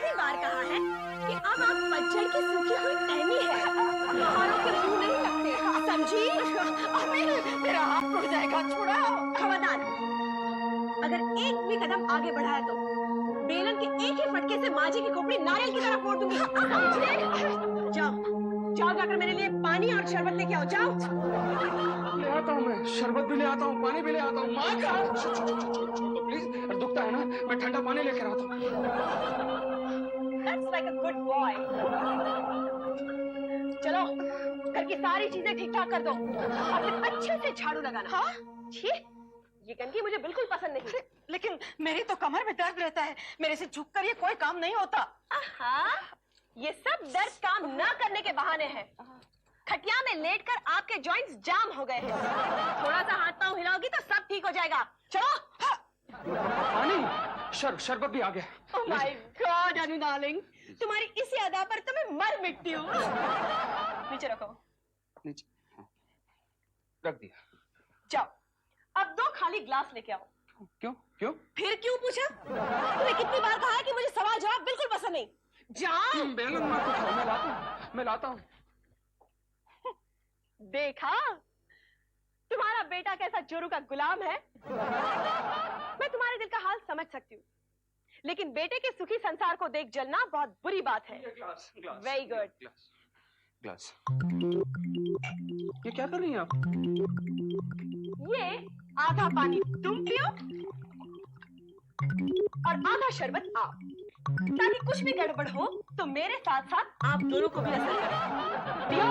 कितनी बार कहा है कि अब आप पतझड़ की सूखी हुई टहनी है, बहारों के मुंह नहीं लगते, समझी? अम्मी मेरा हाथ टूट जाएगा, छुड़ाओ। खबरदार, अगर एक भी कदम आगे बढ़ाया तो बेलन के एक ही फटके से माँ जी की खोपड़ी नारियल की तरह फोड़ दूंगी, समझे? जाओ जाओ, जाकर मेरे लिए पानी और शरबत लेके आओ, जाओ। ले आता हूँ, मैं शरबत भी ले आता हूँ, पानी भी ले आता हूँ। माँ कहाँ? प्लीज, दुखता है ना, मैं ठंडा पानी लेकर आता हूँ। That's like a good boy. चलो, घर की सारी चीजें ठीक ठाक कर दो और फिर अच्छे से झाड़ू लगाना। हाँ? छी, ये गंदगी मुझे बिल्कुल पसंद नहीं। लेकिन मेरी तो कमर में दर्द रहता है, मेरे से झुककर ये कोई काम नहीं होता। हाँ, ये सब दर्द काम न करने के बहाने हैं। खटिया में लेटकर आपके जॉइंट्स जाम हो गए हैं। थोड़ा सा हाथ पांव हिलाओगी तो सब ठीक हो जाएगा। चलो। पानी, शरबत भी आ गया। Oh my God, Anu darling, तुम्हारी इसी अदा पर तो मैं मर मिटती हूँ। नीचे रखो। नीचे, हाँ। रख दिया। जाओ, अब 2 खाली ग्लास लेके आओ। क्यों? क्यों? फिर क्यों पूछा? तुम्हें कितनी बार कहा है कि मुझे सवाल जवाब बिल्कुल पसंद नहीं। जाओ। बेलन मत उठाओ, मैं लाता हूँ। देखा, तुम्हारा बेटा कैसा जोरू का गुलाम है। मैं तुम्हारे दिल का हाल समझ सकती हूँ, लेकिन बेटे के सुखी संसार को देख जलना बहुत बुरी बात है। Very good. ग्लास। ये क्या कर रही हैं आप? ये आधा पानी तुम पियो और आधा शरबत आप, ताकि कुछ भी गड़बड़ हो तो मेरे साथ साथ आप दोनों को भी असर करे। पियो।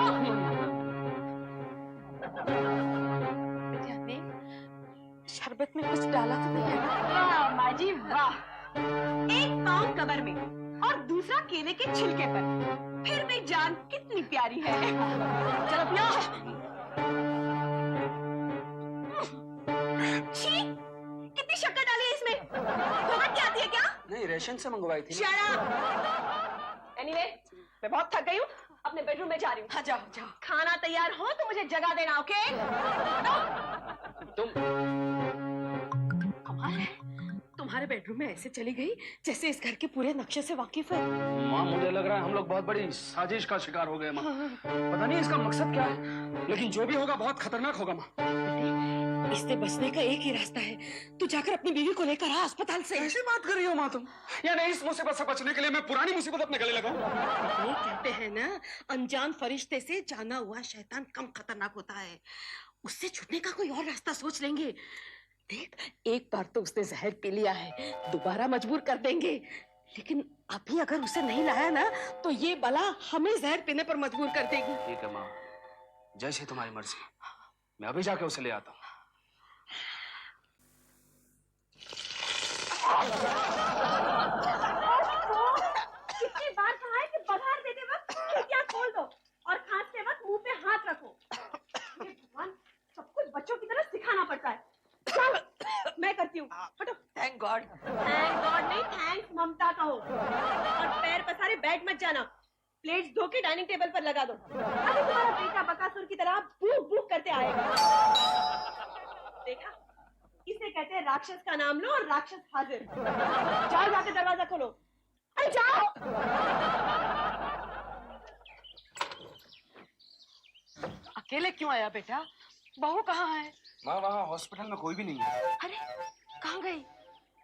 शरबत में कुछ डाला तो नहीं है? वाह माँ जी वाह, एक पाँव कबर में और दूसरा केले के छिलके पर, फिर भी जान कितनी प्यारी है। चलो पियो। छी, कितनी शक्कर डाली है इसमें? भगत क्या आती है क्या? नहीं, रेशन से मंगवाई थी। Shut up! Anyway, मैं बहुत थक गई हूँ, अपने बेडरूम में जा रही हूँ। हाँ जाओ जाओ। खाना तैयार हो तो मुझे जगा देना, ओके? तुम कमाल है, तुम्हारे बेडरूम में ऐसे चली गई जैसे इस घर के पूरे नक्शे से वाकिफ है। माँ, मुझे लग रहा है हम लोग बहुत बड़ी साजिश का शिकार हो गए माँ। पता नहीं इसका मकसद क्या है, लेकिन जो भी होगा बहुत खतरनाक होगा माँ। इससे बचने का एक ही रास्ता है, तू जाकर अपनी बीवी को लेकर आ अस्पताल से। ऐसी बात कर रही हो माँ तुम? या नहीं, इस मुसीबत से बचने के लिए मैं पुरानी मुसीबत अपने गले लगाऊं? ये कहते हैं ना, अनजान फरिश्ते से जाना हुआ शैतान कम खतरनाक होता है। उससे छूटने का कोई और रास्ता सोच लेंगे। देख, एक बार तो उसने जहर पी लिया है, दोबारा मजबूर कर देंगे, लेकिन अभी अगर उसे नहीं लाया ना तो ये बला हमें जहर पीने पर मजबूर कर देगी। ठीक है माँ, जैसे तुम्हारी मर्जी, मैं अभी जाके उसे ले आता हूँ। कितनी बार कहा है कि बघार देते वक्त खिड़कियां खोल दो और खांसते वक्त मुंह पे हाथ रखो। ये भगवान, सब कुछ बच्चों की तरह सिखाना पड़ता है। चल, मैं करती हूँ। हटो। Thank God. थैंक गॉड नहीं, थैंक्स ममता कहो। और पैर पसारे बैठ मत जाना, प्लेट्स धो के डाइनिंग टेबल पर लगा दो। अभी तुम्हारा बेटा बकासुर की तरह भूख भूख करते आएगा। देखा, इसे कहते हैं राक्षस का नाम लो और राक्षस हाजिर। जाओ, जाके दरवाजा खोलो। अरे जाओ। अकेले क्यों आया बेटा? बहू कहाँ है? माँ, वहाँ हॉस्पिटल में कोई भी नहीं है। अरे कहाँ गई?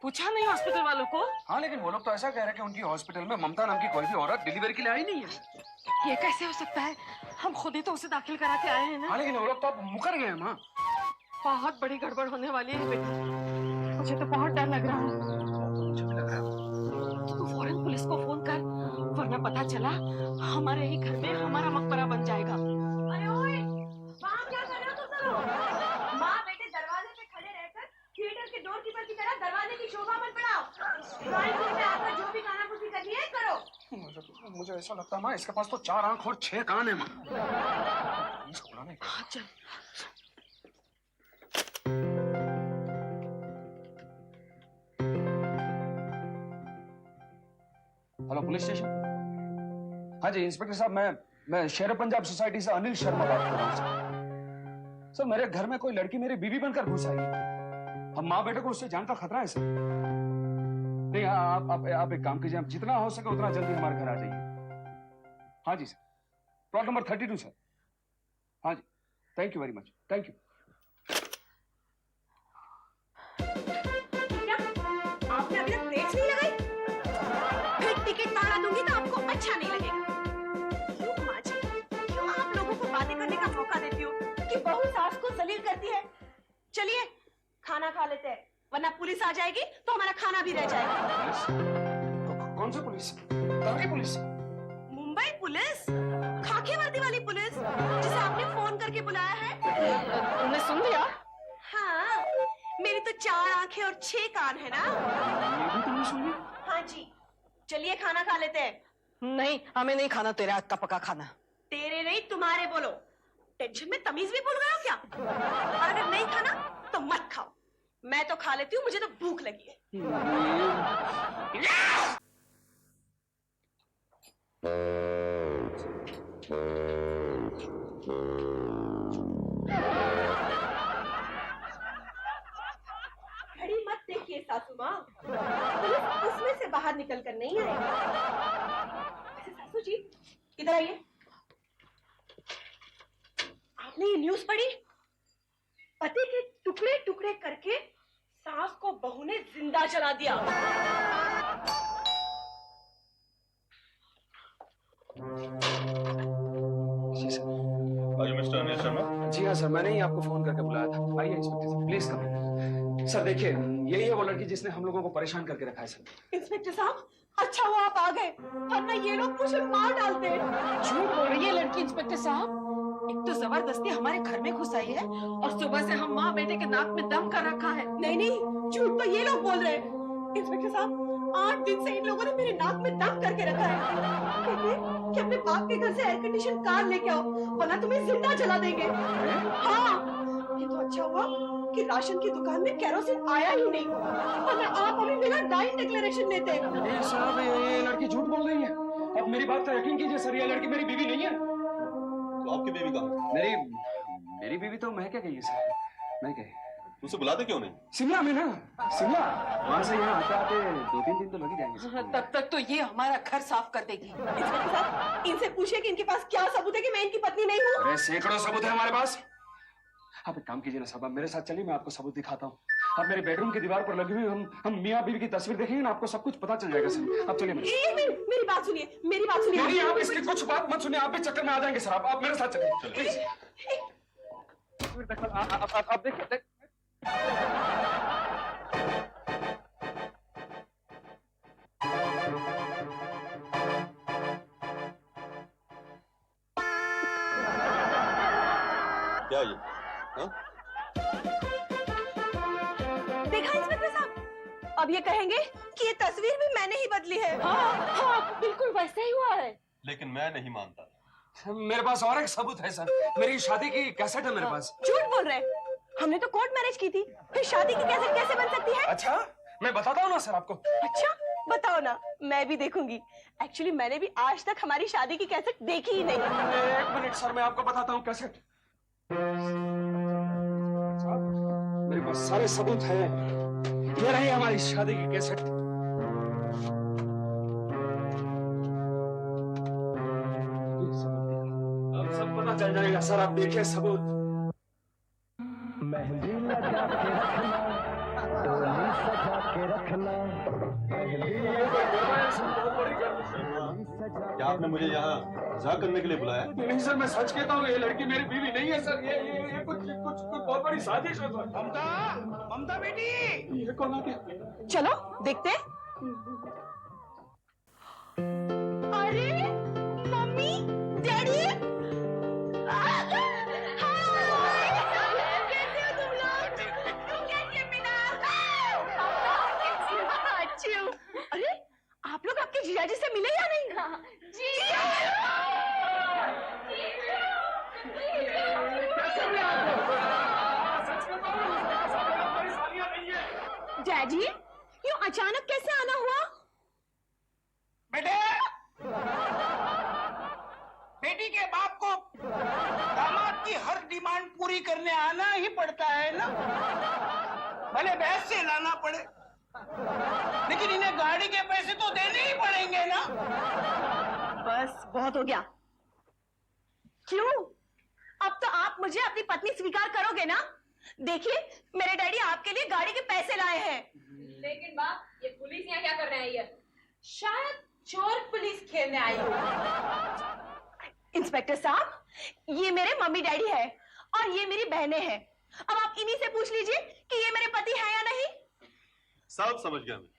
पूछा नहीं हॉस्पिटल वालों को? हाँ, लेकिन वो लोग तो ऐसा कह रहे हैं कि उनकी हॉस्पिटल में ममता नाम की कोई भी औरत डिलीवरी के लिए आई नहीं है। ये कैसे हो सकता है? हम खुद ही तो उसे दाखिल करा के आए हैं ना। हाँ, लेकिन वो लोग तो अब मुकर गए हैं माँ। बहुत बड़ी गड़बड़ होने वाली है बेटा, मुझे तो बहुत डर लग रहा है। मुझे भी लग रहा है। तू फौरन पुलिस को फोन कर, वरना पता चला हमारे ही घर में हमारा मकबरा बन जाएगा। अरे ओए, वहाँ क्या कर रहे हो तुम दोनों? माँ बेटे दरवाजे पे खड़े रहकर थिएटर के डोरकीपर की तरह दरवाजे की शोभा मत बढ़ाओ। ड्राइंग रूम में आकर जो भी कानाफूसी करनी है करो। मुझे ऐसा लगता है माँ, इसके पास तो 4 आंख और 6 कान है माँ। हाँ, चल। Hello, police station. हाँ जी इंस्पेक्टर साहब, मैं शेर पंजाब सोसाइटी से अनिल शर्मा बात कर रहा हूँ सर। मेरे घर में कोई लड़की मेरी बीवी बनकर घुस आई। अब माँ बेटे को उससे जान का खतरा है सर। नहीं, आप एक काम कीजिए, आप जितना हो सके उतना जल्दी हमारे घर आ जाइए। हाँ जी सर, प्लॉट नंबर 32 सर। हाँ जी, thank you very much, thank you. क्या आपने अभी तक प्लेट्स नहीं लगाई? फिर टिकट भाड़ा दूंगी तो आपको अच्छा नहीं लगेगा। क्यों माँ जी, क्यों आप लोगों को बातें करने का मौका देती हो कि बहू सास को जलील करती है? चलिए खाना खा लेते हैं, वरना पुलिस आ जाएगी तो हमारा खाना भी रह जाएगा। कौन सा पुलिस? कौन पुलिस? मुंबई पुलिस, खाकी वर्दी वाली पुलिस, जिसे आपने फोन करके बुलाया है। तुमने सुन लिया? हाँ, मेरी तो 4 आंखें और 6 कान है ना। ये भी तुमने सुन लिया? हाँ जी, चलिए खाना खा लेते हैं। नहीं, हमें नहीं खाना तेरे हाथ का पका खाना। तेरे नहीं तुम्हारे बोलो। टेंशन में तमीज भी भूल गए हो क्या? और अगर नहीं खाना तो मत खाओ, मैं तो खा लेती हूँ, मुझे तो भूख लगी है। घड़ी मत देखिए सासू माँ, पुलिस उसमें से बाहर निकल कर नहीं आएगी। सासू जी इधर आइए। आपने ये न्यूज़ पढ़ी? पति के टुकड़े टुकड़े करके सास को बहू ने जिंदा जला दिया। जी सर। मिस्टर अनिल शर्मा। जी हाँ सर, मैंने ही आपको फोन करके बुलाया था। आइए इंस्पेक्टर साहब, प्लीज कम। सर देखिए, यही है वो लड़की जिसने हम लोगों को परेशान करके रखा है सर। इंस्पेक्टर साहब, अच्छा हुआ आप आ गए, वरना ये लोग मुझे मार डालते। झूठ बोल रही है लड़की इंस्पेक्टर साहब। एक तो जबरदस्ती हमारे घर में घुस आई है और सुबह से हम माँ बेटे के नाक में दम कर रखा है। नहीं नहीं, झूठ तो ये लोग बोल रहे हैं। इंस्पेक्टर साहब, 8 दिन से इन लोगों ने मेरे नाक में दम करके रखा है। कहते हैं कि अपने बाप के घर से एयर कंडीशन कार लेके आओ, वरना तुम्हें जिंदा जला देंगे। हाँ, ये तो अच्छा हुआ कि राशन की दुकान में केरोसिन आया ही नहीं, वरना आप अभी मेरा डाइंग डिक्लेरेशन लेते। साहब, ये लड़की झूठ बोल रही है। अब मेरी बात का यकीन कीजिए सर, ये लड़की मेरी बीवी नहीं है। तो आपकी बीवी कहाँ? मेरी बीवी तो महके गई है सर, महके। उसे बुलाते क्यों नहीं? शिमला में ना, शिमला। वहाँ से यहाँ आते आते 2-3 दिन तो लग ही जाएंगे सर। तब तक तो ये हमारा घर साफ कर देगी। इंस्पेक्टर साहब, इनसे पूछिए कि इनके पास क्या सबूत है कि मैं इनकी पत्नी नहीं हूँ। अरे सैकड़ों सबूत है हमारे पास। आप एक काम कीजिए ना साहब, आप मेरे साथ चलिए, मैं आपको सबूत दिखाता हूँ। आप मेरे बेडरूम की दीवार पर लगी हुई हम मियाँ बीवी की तस्वीर देखेंगे ना, आपको सब कुछ पता चल जाएगा सर। आप चलिए मेरी बात सुनिए, मेरी बात सुनिए। नहीं, आप इसकी कुछ बात मत सुनिए, आप भी चक्कर में आ जाएंगे सर। आप मेरे साथ चलिए प्लीज। आप देखिए। क्या ये? हाँ? देखा इंस्पेक्टर साहब, अब ये कहेंगे कि ये तस्वीर भी मैंने ही बदली है। हाँ, बिल्कुल वैसे ही हुआ है। लेकिन मैं नहीं मानता। मेरे पास और एक सबूत है सर, मेरी शादी की कैसेट है मेरे पास। झूठ बोल रहे हैं, हमने तो कोर्ट मैरिज की थी, फिर शादी की कैसेट कैसे बन सकती है? अच्छा, मैं बताता हूँ ना सर आपको। अच्छा बताओ ना, मैं भी देखूंगी। एक्चुअली मैंने भी आज तक हमारी शादी की कैसेट देखी ही नहीं। 1 मिनट सर, मैं आपको बताता हूँ कैसेट। मेरे पास सारे सबूत हैं, ये रही हमारी शादी की कैसेट। अब सब पता चल जाएगा सर, आप देखिए सबूत। मेहंदी लगा के रखना, डोली सजा के रखना, क्या आपने मुझे यहाँ मजाक करने के लिए बुलाया? नहीं सर, मैं सच कहता हूँ, ये लड़की मेरी बीवी नहीं है सर। ये कुछ बहुत बड़ी साजिश है सर। ममता बेटी, ये कौन आ गया? चलो देखते। अरे मम्मी, डैडी, कैसे हो तुम लोग? तुम कैसे मिला? अच्छी हूँ। अरे आप लोग आपके जीजाजी से मिले या नहीं? डैडी, यूँ अचानक कैसे आना हुआ? बेटे, बेटी के बाप को दामाद की हर डिमांड पूरी करने आना ही पड़ता है ना, भले बहस से लाना पड़े। लेकिन इन्हें गाड़ी के पैसे तो देने ही पड़ेंगे ना। बस बहुत हो गया। क्यों? अब तो आप मुझे अपनी पत्नी स्वीकार करोगे ना? देखिए, मेरे डैडी आपके लिए गाड़ी के पैसे लाए हैं। लेकिन बाप, ये पुलिस यहाँ क्या कर रहे हैं? ये शायद चोर पुलिस खेलने आई हो। इंस्पेक्टर साहब, ये मेरे मम्मी डैडी है और ये मेरी बहनें हैं। अब आप इन्हीं से पूछ लीजिए कि ये मेरे पति हैं या नहीं। सब समझ गया मैं।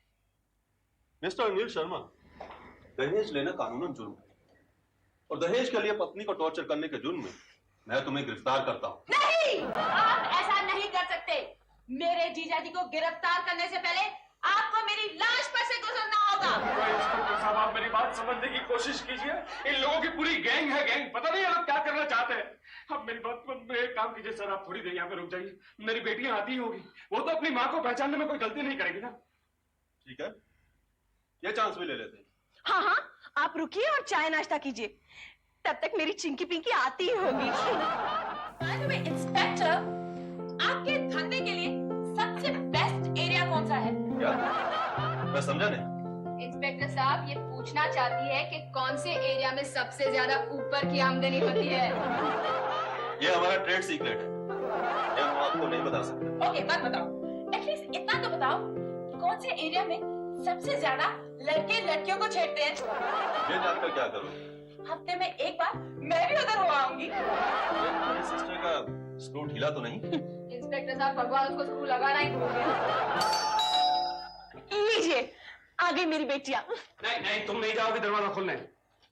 मिस्टर अनिल शर्मा, दहेज लेना कानूनन जुर्म है और दहेज के लिए पत्नी को टॉर्चर करने के जुर्म में मैं तुम्हें गिरफ्तार करता हूँ। नहीं, आप ऐसा नहीं कर सकते। मेरे जीजाजी को गिरफ्तार करने से पहले आपको मेरी लाश पर से गुजरना होगा। इंस्पेक्टर साहब, आप मेरी बात समझने की कोशिश कीजिए। इन लोगों की पूरी गैंग है, गैंग। पता नहीं आप क्या करना चाहते हैं। अब मेरी बात में एक काम कीजिए सर, आप थोड़ी देर यहाँ पे रुक जाइए। मेरी बेटियां आती होगी, वो तो अपनी माँ को पहचानने में कोई गलती नहीं करेगी ना। ठीक है, ये चांस भी ले लेते हैं। हाँ हाँ, आप रुकिए और चाय नाश्ता कीजिए। तब तक मेरी चिंकी पिंकी आती ही होगी। इंस्पेक्टर, आपके धंधे के लिए सबसे बेस्ट एरिया कौन सा है? क्या? मैं समझा नहीं। इंस्पेक्टर साहब, ये पूछना चाहती है कि कौन से एरिया में सबसे ज्यादा ऊपर की आमदनी होती है। ये हमारा ट्रेड सीक्रेट है, ये हम आपको नहीं बता सकते। ओके, बात बताओ। एटलीस्ट इतना तो बताओ, कौन से एरिया में सबसे ज्यादा लड़के लड़कियों को छेड़ते हैं? ये जानकर क्या करूँ? हफ्ते में एक बार मैं भी उधर हो आऊंगी। मेरी सिस्टर का स्क्रू ढीला तो नहीं? इंस्पेक्टर साहब, भगवान उसको स्क्रू लगाना ही भूल गया। लीजिए, आ गई मेरी बेटियां। नहीं नहीं, तुम नहीं जाओगे दरवाजा खोलने।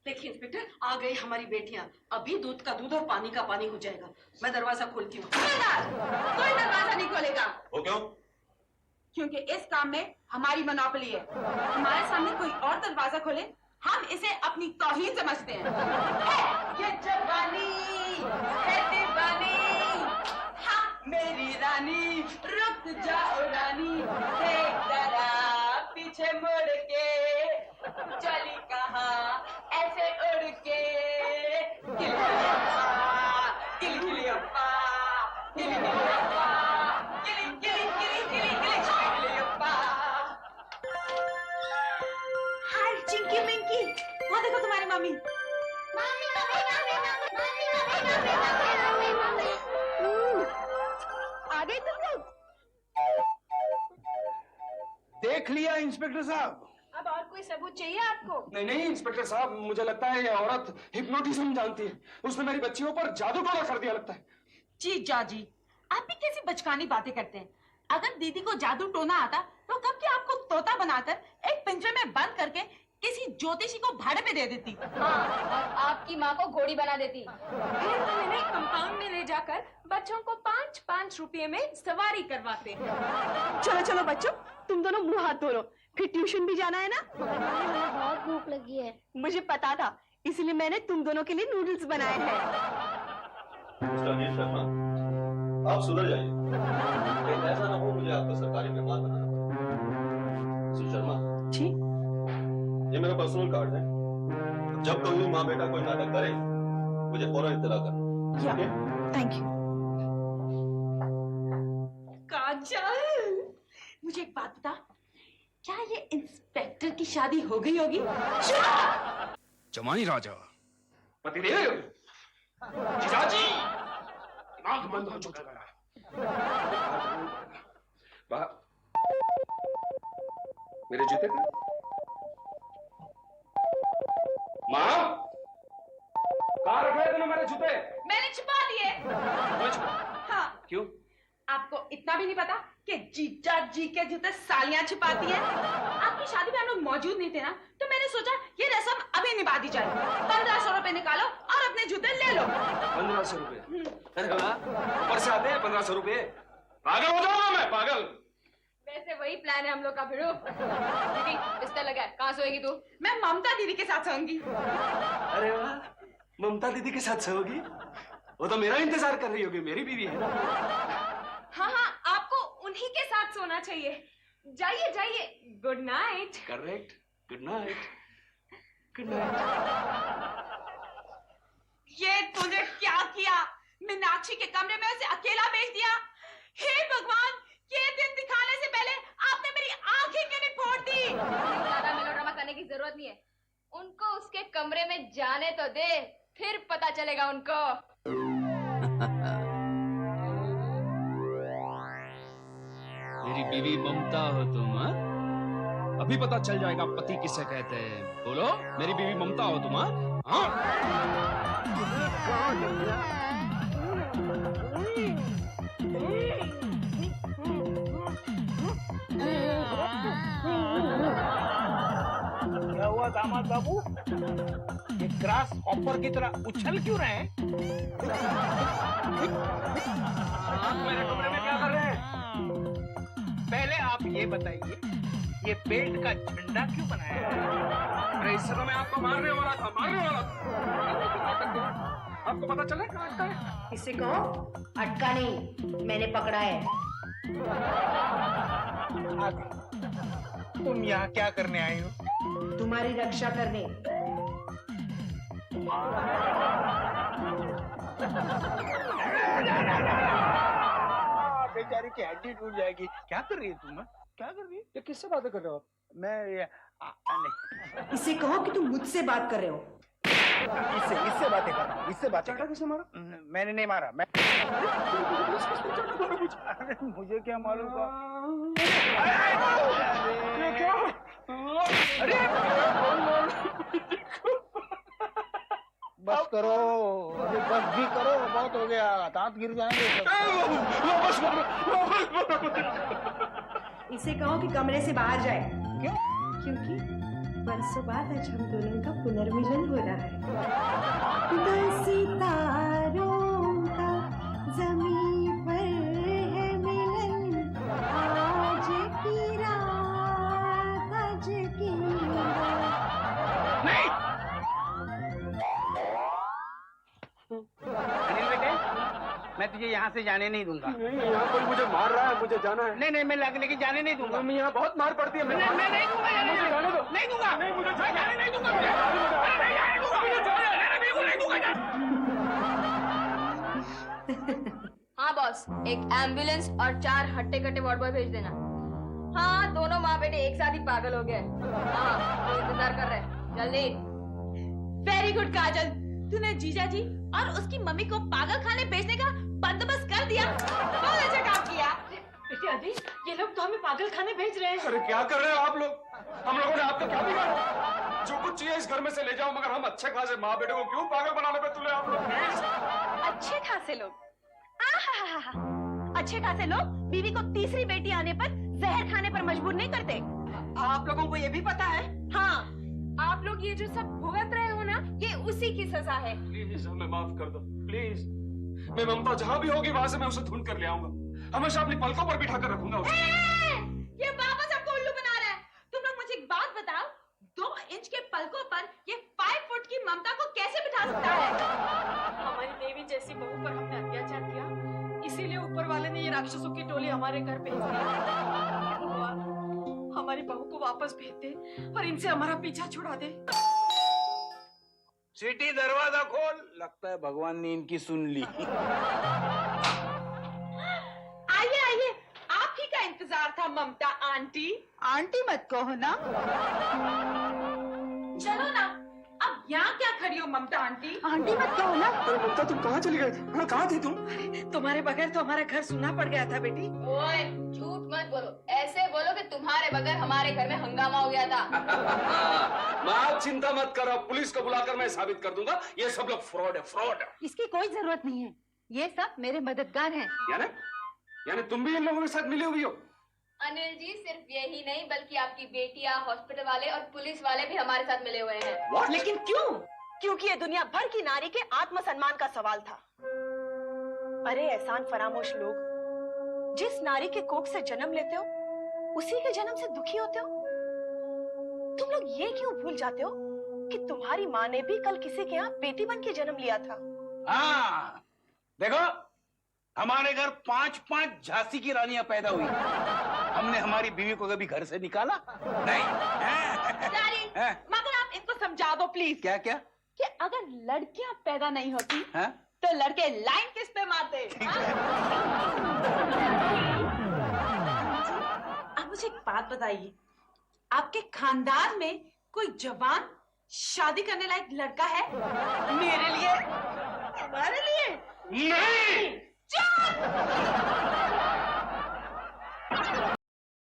देखिए इंस्पेक्टर, आ गई हमारी बेटियां। अभी दूध का दूध और पानी का पानी हो जाएगा। मैं दरवाजा खोलती हूँ। कोई दरवाजा नहीं खोलेगा। वो क्यों? क्योंकि इस काम में हमारी मोनोपोली है। हमारे सामने कोई और दरवाजा खोले, हम इसे अपनी तौहीन समझते हैं। ये जवानी है दीवानी, हाँ मेरी रानी, रुक जाओ रानी, देख जरा पीछे मुड़ के, चली कहाँ ऐसे उड़ के। किली किली अप्पा, किली किली अप्पा, किली किली किली किली किली किली अप्पा। हाय चिंकी मिंकी, वहाँ देखो तुम्हारी मम्मी। आ गई तुम लोग? देख लिया इंस्पेक्टर साहब। अब और कोई सबूत चाहिए आपको? नहीं नहीं इंस्पेक्टर साहब, मुझे लगता है ये औरत हिप्नोटिज्म जानती है। उसने मेरी बच्चियों पर जादू टोना कर दिया लगता है। जीजा जी, आप भी कैसी बचकानी बातें करते हैं। अगर दीदी को जादू टोना आता तो कब के आपको तोता बनाकर एक पिंजरे में बंद करके किसी ज्योतिषी को भाड़े पे दे देती। हाँ, और आपकी माँ को घोड़ी बना देती। फिर हम इन्हें कंपाउंड में ले जाकर बच्चों को 5-5 रुपए में सवारी करवाते हैं। चलो चलो बच्चों, तुम दोनों मुंह हाथ धो लो, फिर ट्यूशन भी जाना है ना? हमें बहुत भूख लगी है। मुझे पता था, इसलिए मैंने तुम दोनों के लिए नूडल्स बनाए हैं। मिस्टर अनिल शर्मा, आप सुधर जाइए। कहीं ऐसा ना हो मुझे आपको सरकारी मेहमान बनाना पड़े। मिस्टर शर्मा जी, ये मेरा पर्सनल कार्ड है। जब कभी माँ बेटा कोई नाटक करे मुझे फौरन इत्तला करना। या, ठीक है? Thank you. काजल, मुझे एक बात बता, क्या ये इंस्पेक्टर की शादी हो गई होगी? जमाई राजा, पतिदेव, जीजाजी, दिमाग बंद हो चुका है। मेरे जूते पे माँ, कहाँ रख रहे थे ना मेरे जूते? मैंने छुपा दिए। हाँ, क्यों? आपको इतना भी नहीं पता कि जीजा जी के जूते सालियां छुपाती हैं? आपकी शादी में हम लोग मौजूद नहीं थे ना, तो मैंने सोचा ये रस्म अभी निभा दी जाए। 1500 रुपए निकालो और अपने जूते ले लो। 1500 रुपए? अरे वाह, ऊपर से आते हैं 1500 रुपए। पागल हो जाऊंगा मैं, पागल। वैसे वही प्लान है हम लोग का। भिड़ो दीदी, बिस्तर लगा है, कहाँ सोएगी तू? मैं ममता दीदी के साथ सोऊंगी। अरे वाह, ममता दीदी के साथ सोओगी? वो तो मेरा इंतजार कर रही होगी, मेरी बीवी है। हाँ हाँ, आपको उन्हीं के साथ सोना चाहिए। जाइए जाइए, good night. Correct, good night, good night. ये तूने क्या किया? मीनाक्षी के कमरे में उसे अकेला भेज दिया। हे भगवान, ये दिन दिखाने से पहले आपने मेरी आंखें क्यों नहीं फोड़ दी? ज्यादा मेलोड्रामा करने की जरूरत नहीं है। उनको उसके कमरे में जाने तो दे, फिर पता चलेगा उनको। मेरी बीवी ममता हो तुम, हाँ? अभी पता चल जाएगा पति किसे कहते हैं। बोलो, मेरी बीवी ममता हो तुम, हाँ? क्या हुआ दामाद बाबू? ये ग्रास हॉपर की तरह उछल क्यों रहे हैं? आप मेरे कमरे में क्या कर रहे हैं? पहले आप ये बताइए, ये बेल्ट का झंडा क्यों बनाया है? अरे इससे तो मैं आपको मारने वाला था। आपको पता चला कहाँ अटका है? किसी को अटका नहीं, मैंने पकड़ा है। आगे, तुम यहाँ क्या करने आई हो? तुम्हारी रक्षा करने। बेचारी की हड्डी टूट जाएगी। क्या कर रही है तुम? क्या कर रही है? ये किससे बातें कर रहे हो आप? मैं ये नहीं, इसे कहो कि तुम मुझसे बात कर रहे हो। इससे बातें कर रहा हूँ। इससे बातें चढ़ा किसने मारा? मैंने नहीं मारा। मैं अरे मुझे क्या मालूम था? अरे बस करो, अरे बस भी करो, बहुत हो गया, दांत गिर जाएंगे। इसे कहो कि कमरे से बाहर जाए। क्यों? क्योंकि बरसों बाद आज हम दोनों का पुनर्मिलन हो रहा है। दो सितारों का ज़मीं पर है मिलन, आज की रात, आज की रात। नहीं, अनिल बेटे, मैं तुझे यहाँ से जाने नहीं दूंगा। नहीं, यहाँ कोई मुझे मार रहा है, मुझे जाना है। नहीं, मैं लेके जाने नहीं दूंगा। मम्मी, यहाँ बहुत मार पड़ती है। मैं नहीं दूंगा, मुझे जाने दो। नहीं दूंगा, नहीं, मुझे जाने नहीं दूंगा, मुझे जाने दो। नहीं जाने दूंगा, मुझे जाने दो। बिल्कुल नहीं दूंगा। हाँ बॉस, एक एम्बुलेंस और 4 हट्टे-कट्टे वार्ड बॉय भेज देना। हाँ, दोनों माँ बेटे एक साथ ही पागल हो गए। हाँ, तो इंतजार कर रहे हैं, जल्दी। वेरी गुड काजल, तूने जीजा जी और उसकी मम्मी को पागल खाने भेजने का बंदोबस्त कर दिया। बहुत अच्छा काम किया। बेटे अभी ये लोग तो हमें पागल खाने भेज रहे हैं। अरे क्या कर रहे हो आप लोग? हम लोगों ने आपको क्या बिगाड़ा? जो कुछ चाहिए इस घर में से ले जाओ, मगर हम अच्छे खासे माँ बेटे को क्यों पागल बनाने पे तुले आप लोग? प्लीज। अच्छे खासे लोग, अच्छे खासे लोग बीवी को तीसरी बेटी आने पर जहर खाने पर मजबूर नहीं करते। आप लोगों को ये भी पता है? हाँ, आप लोग ये जो सब भुगत रहे हो ना, ये उसी की सजा है। प्लीज हमें माफ कर दो, प्लीज। मैं ममता जहाँ भी होगी वहां से मैं उसे ढूंढ कर ले आऊंगा। हमेशा अपनी पलकों पर बिठा कर रखूंगा उसे। ये वापस हमको उल्लू बना रहा है। तुम लोग मुझे एक बात बताओ, 2 इंच के पलकों पर ये 5 फुट की ममता को कैसे बिठा सकता है? हमारी देवी जैसी बहू पर हमने अत्याचार किया, इसीलिए ऊपर वाले ने ये राक्षसों की टोली हमारे घर भेज दी। भगवान, हमारी बहू को वापस भेज दे और इनसे हमारा पीछा छुड़ा दे। स्वीटी, दरवाजा खोल। लगता है भगवान ने इनकी सुन ली। आइए आइए, आप ही का इंतजार था ममता आंटी। आंटी मत कहो ना। चलो ना, अब यहाँ क्या खड़ी हो ममता आंटी? आंटी मत कहो ना। अरे ममता, तुम कहाँ चली गई? हाँ, कहाँ थी तुम? तुम्हारे बगैर तो हमारा घर सुनना पड़ गया था बेटी। ओए, झूठ मत बोलो, ऐसे बोलो कि तुम्हारे बगैर हमारे घर में हंगामा हो गया था। माँ, आप चिंता मत करो, पुलिस को बुलाकर मैं साबित कर दूंगा ये सब लोग फ्रॉड है, फ्रॉड है। इसकी कोई जरूरत नहीं है, ये सब मेरे मददगार हैं। यानी तुम भी इन लोगों के साथ मिली हुई हो? अनिल जी, सिर्फ यही नहीं बल्कि आपकी बेटियां, हॉस्पिटल वाले और पुलिस वाले भी हमारे साथ मिले हुए हैं। लेकिन क्यों? क्योंकि ये दुनिया भर की नारी के आत्मसम्मान का सवाल था। अरे एहसान फरामोश लोग, जिस नारी के कोख से जन्म लेते हो उसी के जन्म से दुखी होते हो। तुम लोग ये क्यों भूल जाते हो कि तुम्हारी माँ ने भी कल किसी के यहाँ बेटी बन के जन्म लिया था। हाँ, देखो, हमारे घर 5-5 झांसी की रानियां पैदा हुई। हमने हमारी बीवी को कभी घर से निकाला नहीं। डैडी, मगर आप इनको समझा दो प्लीज। क्या क्या? कि अगर लड़कियां पैदा नहीं होती हाँ? तो लड़के लाइन किस पे मारते? अब मुझे एक बात बताइए, आपके खानदान में कोई जवान शादी करने लायक लड़का है? मेरे लिए, हमारे लिए? नहीं